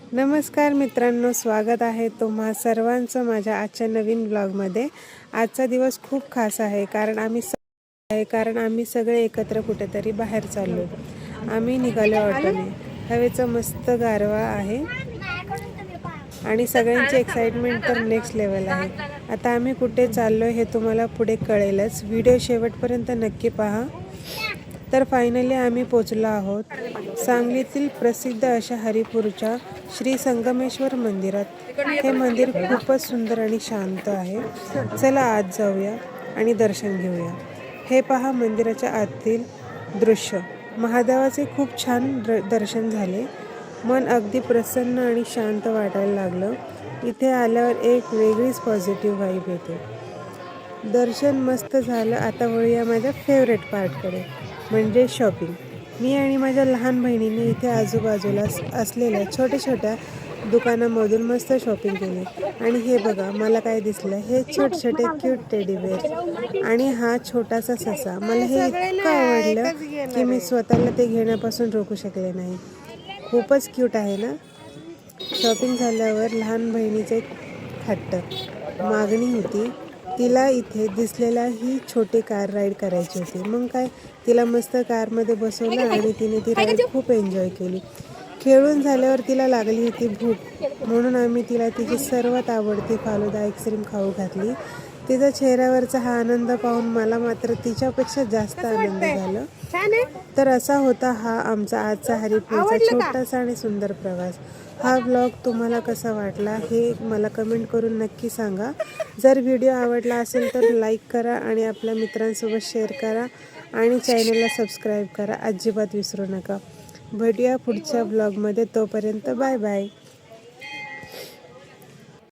नमस्कार मित्रांनो, स्वागत आहे तुम्हा सर्वांचं माझ्या आजच्या नवीन ब्लॉगमध्ये। आजचा दिवस खूप खास आहे कारण आम्ही सगळे एकत्र कुठेतरी बाहेर चाललो। आम्ही निघालो ऑटोने। हवेचं मस्त गारवा आहे आणि सगळ्यांची एक्साइटमेंट तर नेक्स्ट लेवल आहे। आता आम्ही कुठे चाललो हे तुम्हाला पुढे कळेलच, व्हिडिओ शेवटपर्यंत नक्की पहा। तर फायनली आम्ही पोचलो आहोत सांगलीतील प्रसिद्ध अशा हरिपूरच्या श्री संगमेश्वर मंदिरात। हे मंदिर खूपच सुंदर आणि शांत आहे। चला आत जाऊया आणि दर्शन घेऊया। हे पहा मंदिराच्या आतील दृश्य। महादेवाचे खूप छान दर्शन झाले। मन अगदी प्रसन्न आणि शांत वाटायला लागलं। इथे आल्यावर एक वेगळीच पॉझिटिव्ह वाईब येते। दर्शन मस्त झालं। आता वळूया माझ्या फेवरेट पार्टकडे, म्हणजे शॉपिंग। मी आणि माझ्या लहान बहिणीने इथे आजूबाजूला असलेल्या छोट्या छोट्या दुकानामधून मस्त शॉपिंग केली। आणि हे बघा मला काय दिसलं, हे छोटे छोटे क्यूट टेडी बेअर आणि हा छोटासा ससा। मला हे इतकं आवडलं की मी स्वतःला ते घेण्यापासून रोखू शकले नाही। खूपच क्यूट आहे ना। शॉपिंग झाल्यावर लहान बहिणीचे एक हट्ट मागणी होती, तिला इथे दिसलेला ही छोटी कार राईड करायची होती। मग काय, तिला मस्त कारमध्ये बसवलं आणि तिने ती राईड खूप एन्जॉय केली। खेळून झाल्यावर तिला लागली होती भूक, म्हणून आम्ही तिला तिची सर्वात आवडती फालुदा आईस्क्रीम खाऊ घातली। तिचा चेहऱ्यावरचा हा आनंद पाहून मला मात्र तिच्यापेक्षा जास्त आनंद झाला। तर असा होता हा आमचा आजचा हरिपूरचा छोटासा आणि सुंदर प्रवास। हा ब्लॉग तुम्हाला कसा वाटला हे मला कमेंट करून नक्की सांगा। जर व्हिडिओ आवडला असेल तर लाईक करा आणि आपल्या मित्रांसोबत शेअर करा आणि चॅनलला सबस्क्राईब करा, अजिबात विसरू नका। भेटूया पुढच्या ब्लॉगमध्ये, तोपर्यंत बाय बाय।